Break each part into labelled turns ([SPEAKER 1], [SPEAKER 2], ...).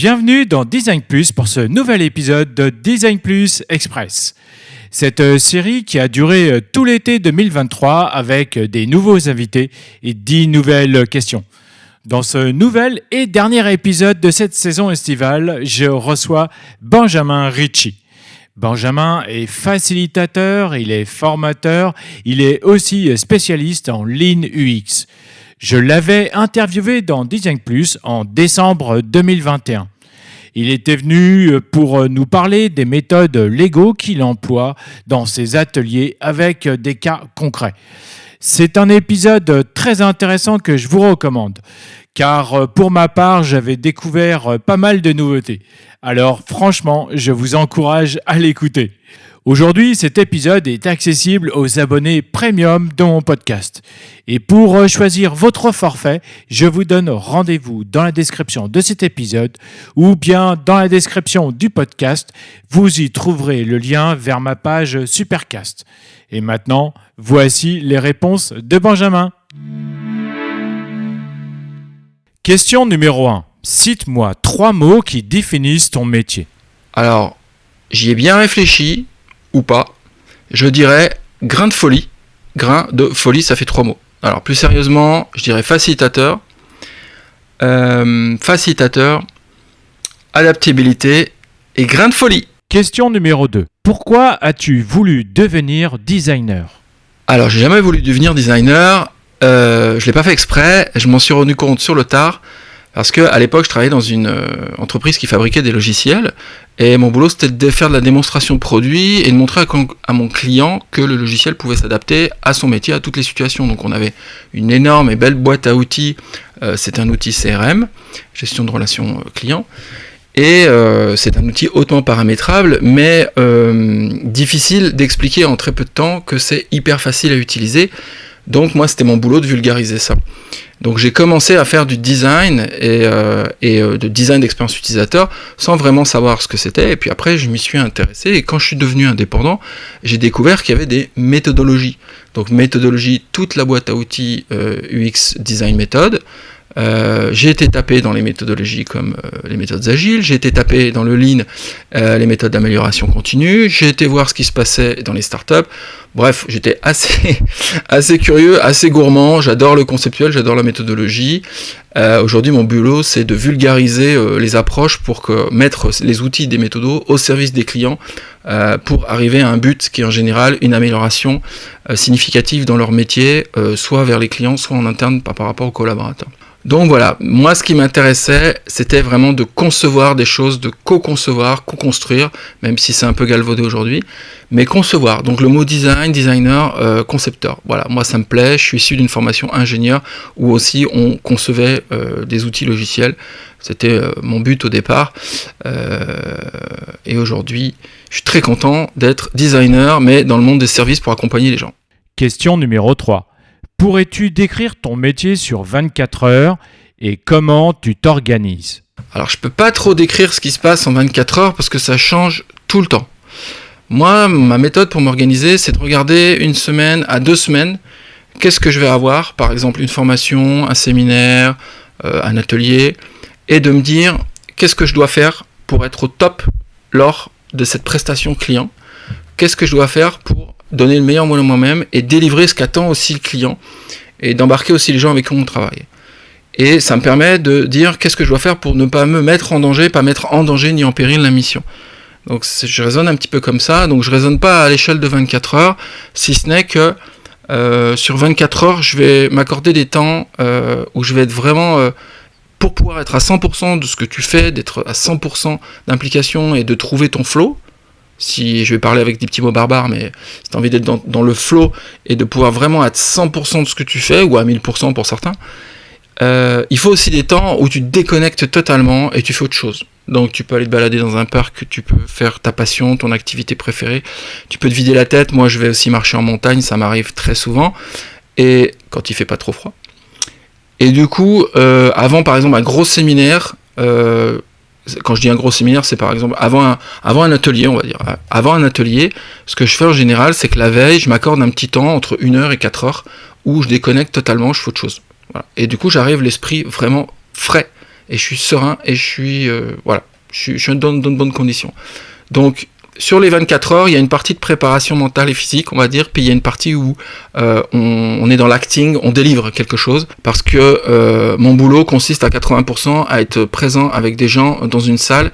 [SPEAKER 1] Bienvenue dans Design Plus pour ce nouvel épisode de Design Plus Express. Cette série qui a duré tout l'été 2023 avec des nouveaux invités et 10 nouvelles questions. Dans ce nouvel et dernier épisode de cette saison estivale, je reçois Benjamin Ricci. Benjamin est facilitateur, il est formateur, il est aussi spécialiste en Lean UX. Je l'avais interviewé dans Design Plus en décembre 2021. Il était venu pour nous parler des méthodes Lego qu'il emploie dans ses ateliers avec des cas concrets. C'est un épisode très intéressant que je vous recommande, car pour ma part, j'avais découvert pas mal de nouveautés. Alors franchement, je vous encourage à l'écouter. Aujourd'hui, cet épisode est accessible aux abonnés premium de mon podcast. Et pour choisir votre forfait, je vous donne rendez-vous dans la description de cet épisode ou bien dans la description du podcast. Vous y trouverez le lien vers ma page Supercast. Et maintenant, voici les réponses de Benjamin. Question numéro 1. Cite-moi 3 mots qui définissent ton métier.
[SPEAKER 2] Alors, j'y ai bien réfléchi, ou pas. Je dirais grain de folie. Grain de folie, ça fait 3 mots. Alors, plus sérieusement, je dirais facilitateur. Adaptabilité et grain de folie.
[SPEAKER 1] Question numéro 2. Pourquoi as-tu voulu devenir designer ?
[SPEAKER 2] Alors, j'ai jamais voulu devenir designer. Je l'ai pas fait exprès. Je m'en suis rendu compte sur le tard. Parce qu'à l'époque, je travaillais dans une entreprise qui fabriquait des logiciels. Et mon boulot, c'était de faire de la démonstration de produit et de montrer à mon client que le logiciel pouvait s'adapter à son métier, à toutes les situations. Donc on avait une énorme et belle boîte à outils. C'est un outil CRM, gestion de relations clients. Et c'est un outil hautement paramétrable, mais difficile d'expliquer en très peu de temps que c'est hyper facile à utiliser. Donc moi, c'était mon boulot de vulgariser ça. Donc j'ai commencé à faire du design et de design d'expérience utilisateur sans vraiment savoir ce que c'était. Et puis après, je m'y suis intéressé. Et quand je suis devenu indépendant, j'ai découvert qu'il y avait des méthodologies. Donc méthodologie, toute la boîte à outils UX Design Method. J'ai été tapé dans les méthodologies comme les méthodes agiles, j'ai été tapé dans le Lean, les méthodes d'amélioration continue, j'ai été voir ce qui se passait dans les startups. Bref, j'étais assez curieux, assez gourmand, j'adore le conceptuel, j'adore la méthodologie. Aujourd'hui, mon boulot, c'est de vulgariser les approches pour mettre les outils des méthodos au service des clients pour arriver à un but qui est en général une amélioration significative dans leur métier, soit vers les clients, soit en interne par rapport aux collaborateurs. Donc voilà, moi ce qui m'intéressait, c'était vraiment de concevoir des choses, de co-concevoir, co-construire, même si c'est un peu galvaudé aujourd'hui, mais concevoir. Donc le mot design, designer, concepteur. Voilà, moi ça me plaît, je suis issu d'une formation ingénieur où aussi on concevait des outils logiciels. C'était mon but au départ. Et aujourd'hui, je suis très content d'être designer, mais dans le monde des services pour accompagner les gens.
[SPEAKER 1] Question numéro 3. Pourrais-tu décrire ton métier sur 24 heures et comment tu t'organises ?
[SPEAKER 2] Alors, je ne peux pas trop décrire ce qui se passe en 24 heures parce que ça change tout le temps. Moi, ma méthode pour m'organiser, c'est de regarder 1 semaine à 2 semaines. Qu'est-ce que je vais avoir ? Par exemple, une formation, un séminaire, un atelier. Et de me dire, qu'est-ce que je dois faire pour être au top lors de cette prestation client ? Qu'est-ce que je dois faire pour donner le meilleur de moi-même et délivrer ce qu'attend aussi le client et d'embarquer aussi les gens avec qui on travaille. Et ça me permet de dire qu'est-ce que je dois faire pour ne pas me mettre en danger, pas mettre en danger ni en péril la mission. Donc je raisonne un petit peu comme ça, donc je raisonne pas à l'échelle de 24 heures, si ce n'est que sur 24 heures, je vais m'accorder des temps où je vais être vraiment... pour pouvoir être à 100% de ce que tu fais, d'être à 100% d'implication et de trouver ton flow. Si je vais parler avec des petits mots barbares, mais si tu as envie d'être dans le flow et de pouvoir vraiment être 100% de ce que tu fais, ou à 1000% pour certains, il faut aussi des temps où tu te déconnectes totalement et tu fais autre chose. Donc tu peux aller te balader dans un parc, tu peux faire ta passion, ton activité préférée, tu peux te vider la tête. Moi je vais aussi marcher en montagne, ça m'arrive très souvent, et quand il fait pas trop froid. Et du coup, avant par exemple un gros séminaire, quand je dis un gros séminaire, c'est par exemple avant un atelier, on va dire. Avant un atelier, ce que je fais en général, c'est que la veille, je m'accorde un petit temps entre 1 heure et 4 heures où je déconnecte totalement, je fais autre chose. Voilà. Et du coup, j'arrive l'esprit vraiment frais et je suis serein et je suis dans de bonnes conditions. Donc sur les 24 heures, il y a une partie de préparation mentale et physique, on va dire, puis il y a une partie où on est dans l'acting, on délivre quelque chose, parce que mon boulot consiste à 80% à être présent avec des gens dans une salle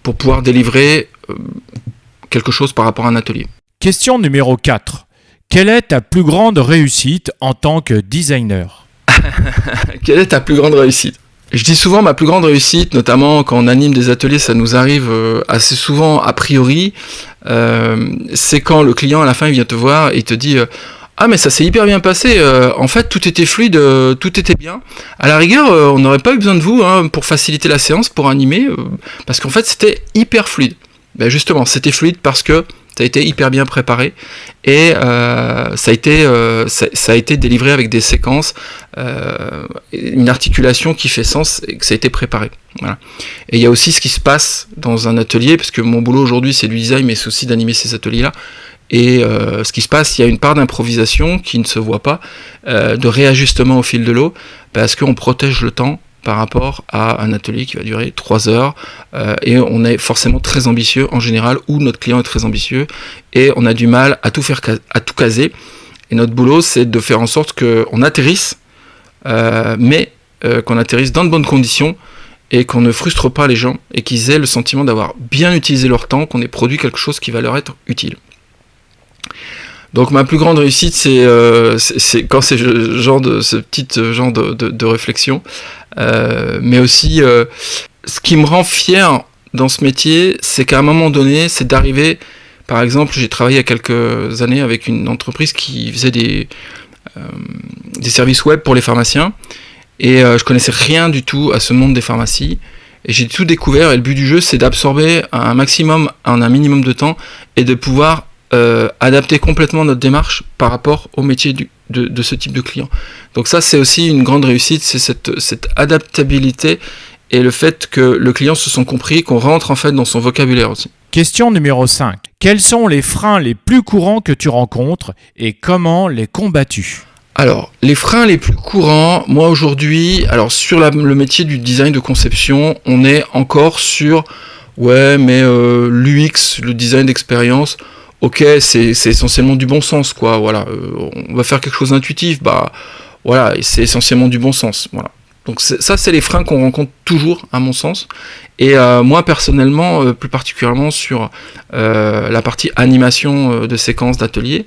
[SPEAKER 2] pour pouvoir délivrer quelque chose par rapport à un atelier.
[SPEAKER 1] Question numéro 4. Quelle est ta plus grande réussite en tant que designer ?
[SPEAKER 2] Quelle est ta plus grande réussite ? Je dis souvent ma plus grande réussite, notamment quand on anime des ateliers, ça nous arrive assez souvent a priori, c'est quand le client à la fin il vient te voir et il te dit ah mais ça s'est hyper bien passé, en fait tout était fluide, tout était bien. À la rigueur, on n'aurait pas eu besoin de vous pour faciliter la séance, pour animer, parce qu'en fait c'était hyper fluide. Ben justement, c'était fluide parce que ça a été hyper bien préparé et ça a été délivré avec des séquences, une articulation qui fait sens et que ça a été préparé. Voilà. Et il y a aussi ce qui se passe dans un atelier, parce que mon boulot aujourd'hui c'est du design, mais c'est aussi d'animer ces ateliers-là. Et ce qui se passe, il y a une part d'improvisation qui ne se voit pas, de réajustement au fil de l'eau, parce qu'on protège le temps par rapport à un atelier qui va durer 3 heures, et on est forcément très ambitieux en général, ou notre client est très ambitieux, et on a du mal à tout caser. Et notre boulot, c'est de faire en sorte qu'on atterrisse, mais qu'on atterrisse dans de bonnes conditions, et qu'on ne frustre pas les gens, et qu'ils aient le sentiment d'avoir bien utilisé leur temps, qu'on ait produit quelque chose qui va leur être utile. Donc ma plus grande réussite, c'est quand c'est ce petit genre de réflexion, mais aussi ce qui me rend fier dans ce métier, c'est qu'à un moment donné, c'est d'arriver, par exemple, j'ai travaillé il y a quelques années avec une entreprise qui faisait des services web pour les pharmaciens, et je connaissais rien du tout à ce monde des pharmacies, et j'ai tout découvert, et le but du jeu, c'est d'absorber un maximum en un minimum de temps, et de pouvoir adapter complètement notre démarche par rapport au métier de ce type de client. Donc ça, c'est aussi une grande réussite, c'est cette adaptabilité et le fait que le client se sent compris, qu'on rentre en fait dans son vocabulaire aussi.
[SPEAKER 1] Question numéro 5. Quels sont les freins les plus courants que tu rencontres et comment les combats-tu ?
[SPEAKER 2] Alors, les freins les plus courants, moi aujourd'hui, alors sur le métier du design de conception, on est encore sur l'UX, le design d'expérience. Ok, c'est essentiellement du bon sens, quoi. Voilà, on va faire quelque chose d'intuitif, c'est essentiellement du bon sens. Voilà. Donc ça, c'est les freins qu'on rencontre toujours, à mon sens. Et moi, personnellement, plus particulièrement sur la partie animation de séquences d'ateliers,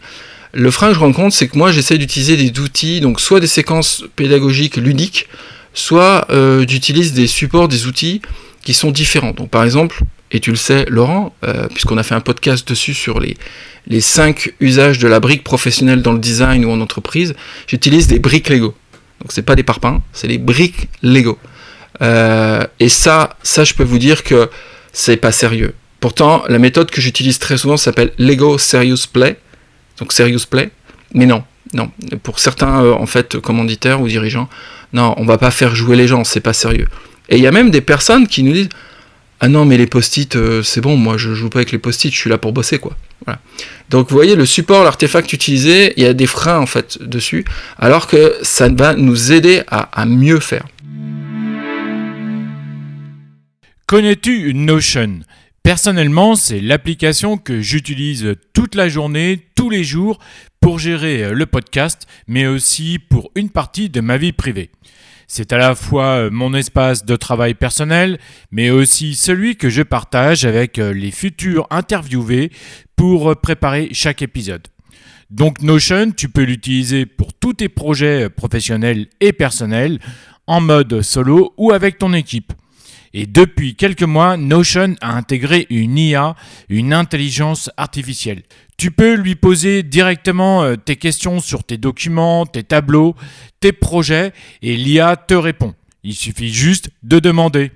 [SPEAKER 2] le frein que je rencontre, c'est que moi, j'essaie d'utiliser des outils, donc soit des séquences pédagogiques ludiques, soit j'utilise des supports, des outils qui sont différents. Donc par exemple, et tu le sais Laurent, puisqu'on a fait un podcast dessus sur les 5 usages de la brique professionnelle dans le design ou en entreprise, j'utilise des briques Lego. Donc c'est pas des parpaings, c'est des briques Lego. Et ça je peux vous dire que c'est pas sérieux. Pourtant, la méthode que j'utilise très souvent s'appelle Lego Serious Play. Donc Serious Play. Mais non. Pour certains commanditaires ou dirigeants, non, on va pas faire jouer les gens, c'est pas sérieux. Et il y a même des personnes qui nous disent ah non, mais les post-it, c'est bon, moi je joue pas avec les post-it, je suis là pour bosser, quoi. Voilà. Donc vous voyez, le support, l'artefact utilisé, il y a des freins en fait dessus, alors que ça va nous aider à mieux faire.
[SPEAKER 1] Connais-tu Notion ? Personnellement, c'est l'application que j'utilise toute la journée, tous les jours, pour gérer le podcast, mais aussi pour une partie de ma vie privée. C'est à la fois mon espace de travail personnel, mais aussi celui que je partage avec les futurs interviewés pour préparer chaque épisode. Donc Notion, tu peux l'utiliser pour tous tes projets professionnels et personnels, en mode solo ou avec ton équipe. Et depuis quelques mois, Notion a intégré une IA, une intelligence artificielle. Tu peux lui poser directement tes questions sur tes documents, tes tableaux, tes projets et l'IA te répond. Il suffit juste de demander.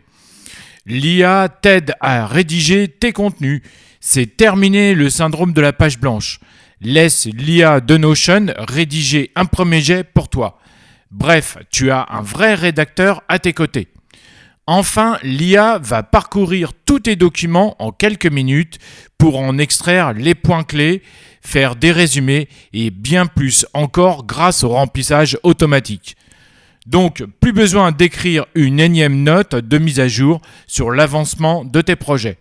[SPEAKER 1] L'IA t'aide à rédiger tes contenus. C'est terminé le syndrome de la page blanche. Laisse l'IA de Notion rédiger un premier jet pour toi. Bref, tu as un vrai rédacteur à tes côtés. Enfin, l'IA va parcourir tous tes documents en quelques minutes pour en extraire les points clés, faire des résumés et bien plus encore grâce au remplissage automatique. Donc, plus besoin d'écrire une énième note de mise à jour sur l'avancement de tes projets.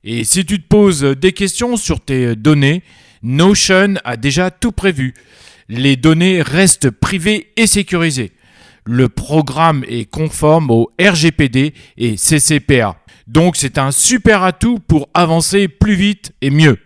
[SPEAKER 1] Et si tu te poses des questions sur tes données, Notion a déjà tout prévu. Les données restent privées et sécurisées. Le programme est conforme au RGPD et CCPA. Donc c'est un super atout pour avancer plus vite et mieux.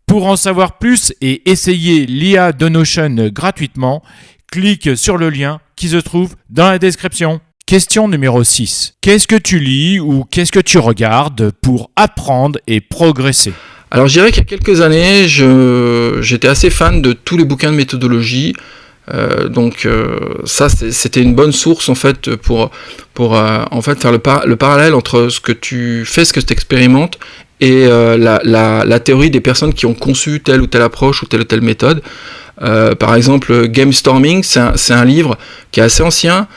[SPEAKER 1] Pour en savoir plus et essayer l'IA de Notion gratuitement, clique sur le lien qui se trouve dans la description. Question numéro 6. Qu'est-ce que tu lis ou qu'est-ce que tu regardes pour apprendre et progresser ?
[SPEAKER 2] Alors je dirais qu'il y a quelques années, j'étais assez fan de tous les bouquins de méthodologie. Ça c'était une bonne source en fait pour en fait faire le parallèle entre ce que tu fais, ce que tu expérimentes et la théorie des personnes qui ont conçu telle ou telle approche ou telle méthode. Par exemple, Game Storming, c'est un livre qui est assez ancien.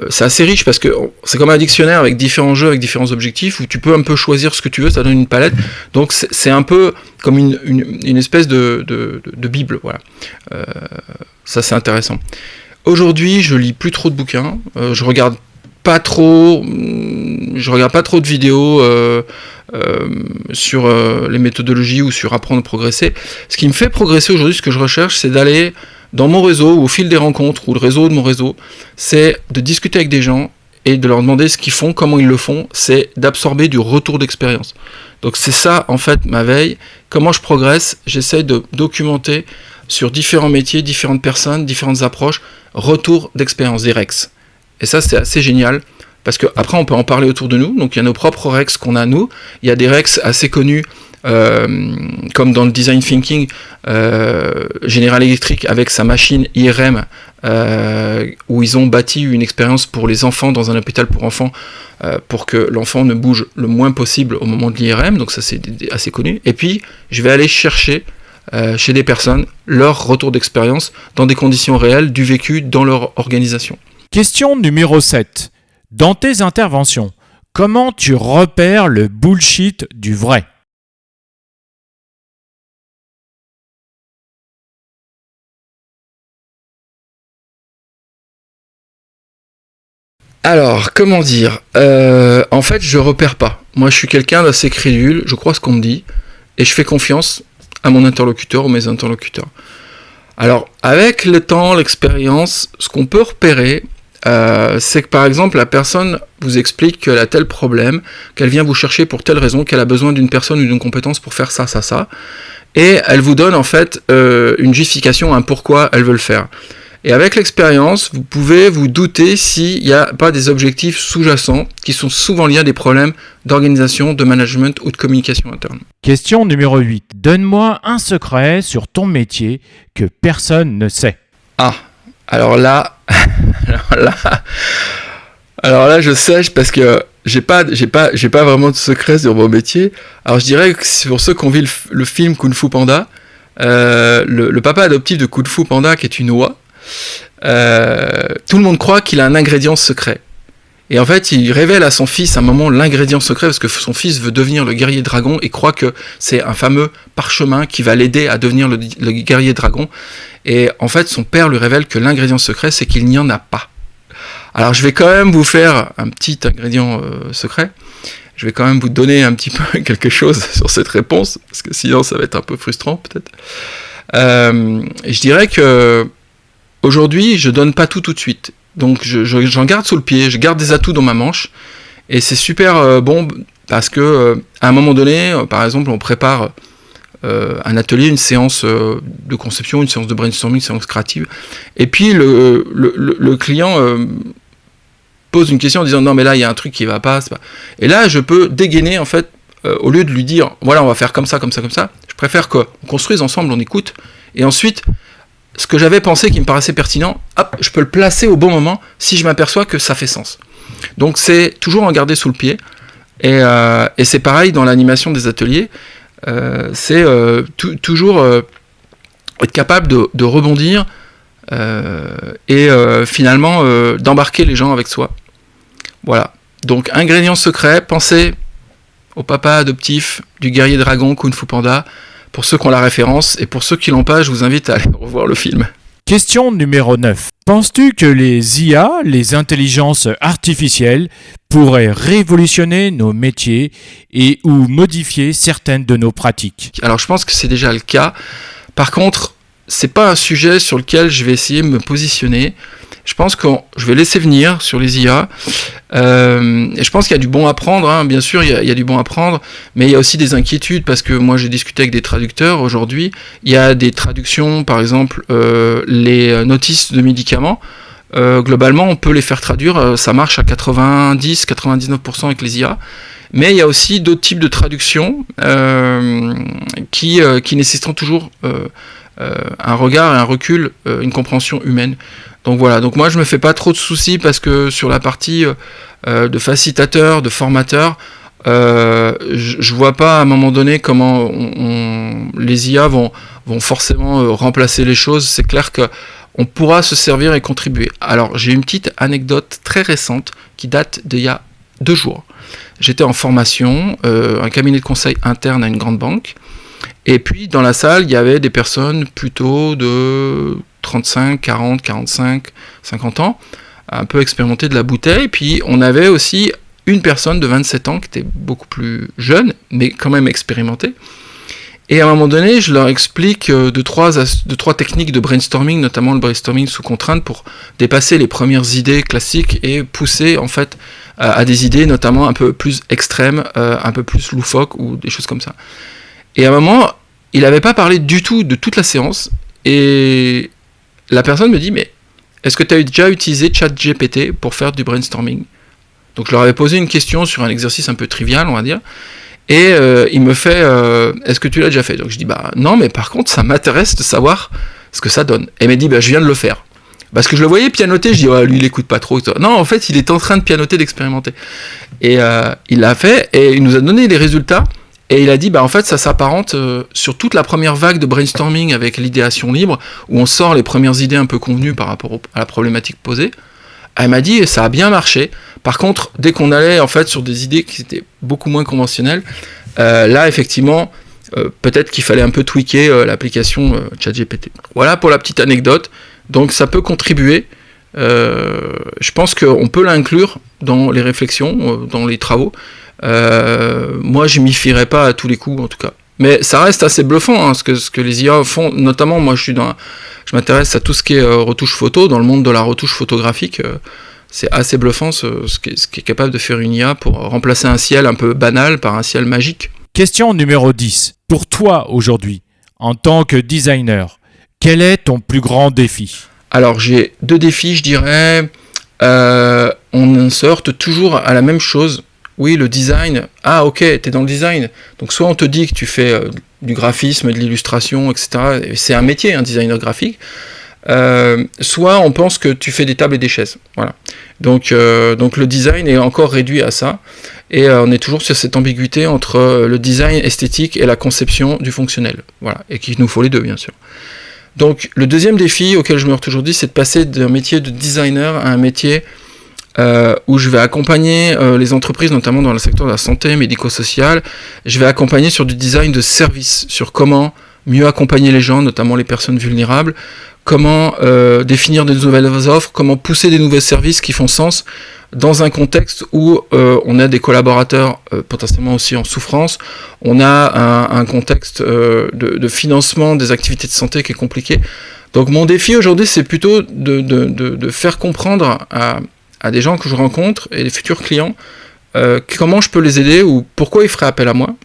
[SPEAKER 2] C'est assez riche parce que c'est comme un dictionnaire avec différents jeux, avec différents objectifs où tu peux un peu choisir ce que tu veux, ça donne une palette. Donc c'est un peu comme une espèce de bible, voilà. Ça c'est intéressant. Aujourd'hui, je lis plus trop de bouquins, je regarde pas trop de vidéos sur les méthodologies ou sur apprendre à progresser. Ce qui me fait progresser aujourd'hui, ce que je recherche, c'est d'aller dans mon réseau, ou au fil des rencontres, ou le réseau de mon réseau, c'est de discuter avec des gens et de leur demander ce qu'ils font, comment ils le font, c'est d'absorber du retour d'expérience. Donc c'est ça, en fait, ma veille. Comment je progresse ? J'essaie de documenter sur différents métiers, différentes personnes, différentes approches, retour d'expérience, des REX. Et ça, c'est assez génial, parce qu'après, on peut en parler autour de nous. Donc il y a nos propres REX qu'on a, nous. Il y a des REX assez connus, comme dans le design thinking, General Electric avec sa machine IRM, où ils ont bâti une expérience pour les enfants dans un hôpital pour enfants, pour que l'enfant ne bouge le moins possible au moment de l'IRM. Donc ça c'est assez connu. Et puis je vais aller chercher chez des personnes leur retour d'expérience dans des conditions réelles, du vécu dans leur organisation.
[SPEAKER 1] Question numéro 7. Dans tes interventions, comment tu repères le bullshit du vrai ?
[SPEAKER 2] Alors, comment dire ? En fait, je repère pas. Moi, je suis quelqu'un d'assez crédule, je crois ce qu'on me dit, et je fais confiance à mon interlocuteur ou mes interlocuteurs. Alors, avec le temps, l'expérience, ce qu'on peut repérer, c'est que par exemple, la personne vous explique qu'elle a tel problème, qu'elle vient vous chercher pour telle raison, qu'elle a besoin d'une personne ou d'une compétence pour faire ça, et elle vous donne en fait une justification, un pourquoi elle veut le faire. Et avec l'expérience, vous pouvez vous douter s'il n'y a pas des objectifs sous-jacents qui sont souvent liés à des problèmes d'organisation, de management ou de communication interne.
[SPEAKER 1] Question numéro 8. Donne-moi un secret sur ton métier que personne ne sait.
[SPEAKER 2] Ah, alors là, je sèche parce que j'ai pas vraiment de secret sur mon métier. Alors je dirais que pour ceux qui ont vu le film Kung Fu Panda, le papa adoptif de Kung Fu Panda qui est une oie, tout le monde croit qu'il a un ingrédient secret. Et en fait, il révèle à son fils à un moment l'ingrédient secret parce que son fils veut devenir le guerrier dragon et croit que c'est un fameux parchemin qui va l'aider à devenir le guerrier dragon. Et en fait, son père lui révèle que l'ingrédient secret, c'est qu'il n'y en a pas. Alors, je vais quand même vous faire un petit ingrédient secret. Je vais quand même vous donner un petit peu quelque chose sur cette réponse, parce que sinon, ça va être un peu frustrant, peut-être. Je dirais que aujourd'hui, je donne pas tout de suite. Donc, j'en garde sous le pied, je garde des atouts dans ma manche. Et c'est super bon, parce que à un moment donné, par exemple, on prépare un atelier, une séance de conception, une séance de brainstorming, une séance créative. Et puis, le client pose une question en disant non mais là il y a un truc qui va pas, et là je peux dégainer en fait au lieu de lui dire voilà on va faire comme ça, je préfère qu'on construise ensemble, on écoute, et ensuite ce que j'avais pensé qui me paraissait pertinent, hop, je peux le placer au bon moment si je m'aperçois que ça fait sens. Donc c'est toujours en garder sous le pied, et c'est pareil dans l'animation des ateliers, c'est toujours être capable de rebondir et finalement d'embarquer les gens avec soi. Voilà, donc ingrédient secret, pensez au papa adoptif du guerrier dragon Kung Fu Panda, pour ceux qui ont la référence, et pour ceux qui l'ont pas, je vous invite à aller revoir le film.
[SPEAKER 1] Question numéro 9. Penses-tu que les IA, les intelligences artificielles, pourraient révolutionner nos métiers et ou modifier certaines de nos pratiques?
[SPEAKER 2] Alors je pense que c'est déjà le cas. Par contre, c'est pas un sujet sur lequel je vais essayer de me positionner. Je pense que je vais laisser venir sur les IA. Et je pense qu'il y a du bon à prendre, hein. Bien sûr, il y a du bon à prendre, mais il y a aussi des inquiétudes parce que moi j'ai discuté avec des traducteurs aujourd'hui. Il y a des traductions, par exemple, les notices de médicaments. Globalement, on peut les faire traduire, ça marche à 90-99% avec les IA. Mais il y a aussi d'autres types de traductions qui nécessitent toujours un regard et un recul, une compréhension humaine. Donc voilà, donc moi je me fais pas trop de soucis parce que sur la partie de facilitateur, de formateur, je vois pas à un moment donné comment les IA vont forcément remplacer les choses. C'est clair que on pourra se servir et contribuer. Alors j'ai une petite anecdote très récente qui date d'il y a 2 jours. J'étais en formation, un cabinet de conseil interne à une grande banque. Et puis dans la salle, il y avait des personnes plutôt de 35, 40, 45, 50 ans, un peu expérimentées de la bouteille. Puis on avait aussi une personne de 27 ans qui était beaucoup plus jeune, mais quand même expérimentée. Et à un moment donné, je leur explique deux, trois techniques de brainstorming, notamment le brainstorming sous contrainte pour dépasser les premières idées classiques et pousser en fait à des idées notamment un peu plus extrêmes, un peu plus loufoques ou des choses comme ça. Et à un moment, il n'avait pas parlé du tout de toute la séance et la personne me dit « Mais est-ce que tu as déjà utilisé ChatGPT pour faire du brainstorming ?» Donc je leur avais posé une question sur un exercice un peu trivial, on va dire. Et il me fait est-ce que tu l'as déjà fait? Donc je dis bah non, mais par contre ça m'intéresse de savoir ce que ça donne. Et il m'a dit bah je viens de le faire. Parce que je le voyais pianoter, je dis ouais, lui il écoute pas trop. Non, en fait il est en train de pianoter, d'expérimenter. Et il l'a fait et il nous a donné les résultats. Et il a dit bah en fait ça s'apparente sur toute la première vague de brainstorming avec l'idéation libre, où on sort les premières idées un peu convenues par rapport à la problématique posée. Elle m'a dit ça a bien marché. Par contre, dès qu'on allait en fait sur des idées qui étaient beaucoup moins conventionnelles, là effectivement, peut-être qu'il fallait un peu tweaker l'application ChatGPT. Voilà pour la petite anecdote. Donc ça peut contribuer. Je pense qu'on peut l'inclure dans les réflexions, dans les travaux. Moi, je m'y fierais pas à tous les coups en tout cas. Mais ça reste assez bluffant, hein, ce que les IA font. Notamment, moi, je m'intéresse à tout ce qui est retouche photo. Dans le monde de la retouche photographique, c'est assez bluffant ce qui est capable de faire une IA pour remplacer un ciel un peu banal par un ciel magique.
[SPEAKER 1] Question numéro 10. Pour toi, aujourd'hui, en tant que designer, quel est ton plus grand défi?
[SPEAKER 2] Alors, j'ai 2 défis, je dirais. On se heurte toujours à la même chose. Oui, le design. Ah, ok, t'es dans le design. Donc, soit on te dit que tu fais du graphisme, de l'illustration, etc. C'est un métier, un designer graphique. Soit on pense que tu fais des tables et des chaises. Voilà. Donc le design est encore réduit à ça. Et on est toujours sur cette ambiguïté entre le design esthétique et la conception du fonctionnel. Voilà. Et qu'il nous faut les deux, bien sûr. Donc, le deuxième défi auquel je me heurte aujourd'hui, c'est de passer d'un métier de designer à un métier où je vais accompagner les entreprises, notamment dans le secteur de la santé, médico-social. Je vais accompagner sur du design de service, sur comment mieux accompagner les gens, notamment les personnes vulnérables, comment définir des nouvelles offres, comment pousser des nouveaux services qui font sens dans un contexte où on a des collaborateurs potentiellement aussi en souffrance, on a un contexte de financement des activités de santé qui est compliqué. Donc mon défi aujourd'hui, c'est plutôt de faire comprendre à des gens que je rencontre et des futurs clients comment je peux les aider ou pourquoi ils feraient appel à moi.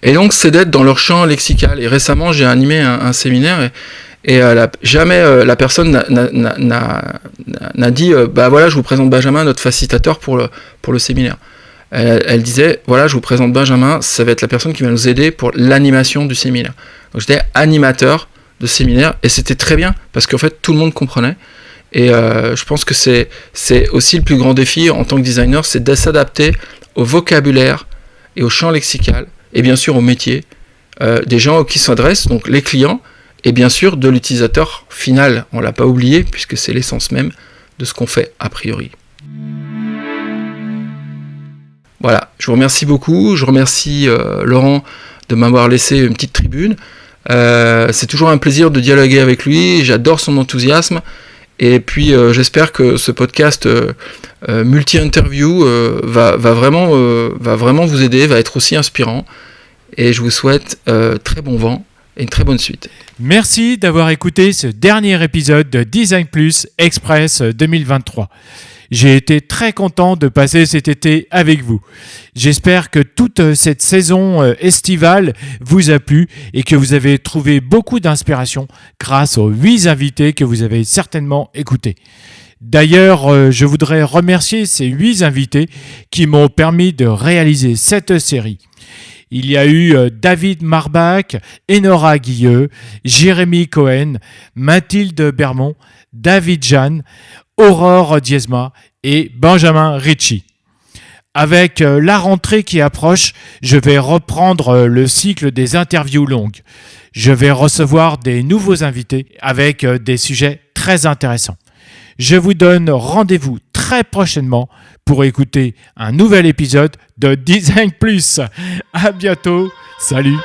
[SPEAKER 2] Et donc c'est d'être dans leur champ lexical. Et récemment j'ai animé un séminaire et jamais la personne n'a dit bah voilà, je vous présente Benjamin, notre facilitateur pour le séminaire. Elle disait voilà, je vous présente Benjamin, ça va être la personne qui va nous aider pour l'animation du séminaire. Donc j'étais animateur de séminaire et c'était très bien parce qu'en fait tout le monde comprenait. Et je pense que c'est aussi le plus grand défi en tant que designer, c'est de s'adapter au vocabulaire et au champ lexical et bien sûr au métier des gens qui s'adressent, donc les clients, et bien sûr de l'utilisateur final. On ne l'a pas oublié puisque c'est l'essence même de ce qu'on fait a priori. Voilà, je vous remercie beaucoup, je remercie Laurent de m'avoir laissé une petite tribune. C'est toujours un plaisir de dialoguer avec lui, j'adore son enthousiasme. Et puis j'espère que ce podcast multi-interview va vraiment vous aider, va être aussi inspirant. Et je vous souhaite très bon vent et une très bonne suite.
[SPEAKER 1] Merci d'avoir écouté ce dernier épisode de Design Plus Express 2023. J'ai été très content de passer cet été avec vous. J'espère que toute cette saison estivale vous a plu et que vous avez trouvé beaucoup d'inspiration grâce aux 8 invités que vous avez certainement écoutés. D'ailleurs, je voudrais remercier ces 8 invités qui m'ont permis de réaliser cette série. Il y a eu David Marbach, Enora Guilleux, Jérémy Cohen, Mathilde Bermond, David Jeanne, Aurore Diezma et Benjamin Ritchie. Avec la rentrée qui approche, je vais reprendre le cycle des interviews longues. Je vais recevoir des nouveaux invités avec des sujets très intéressants. Je vous donne rendez-vous très prochainement pour écouter un nouvel épisode de Design Plus. À bientôt. Salut.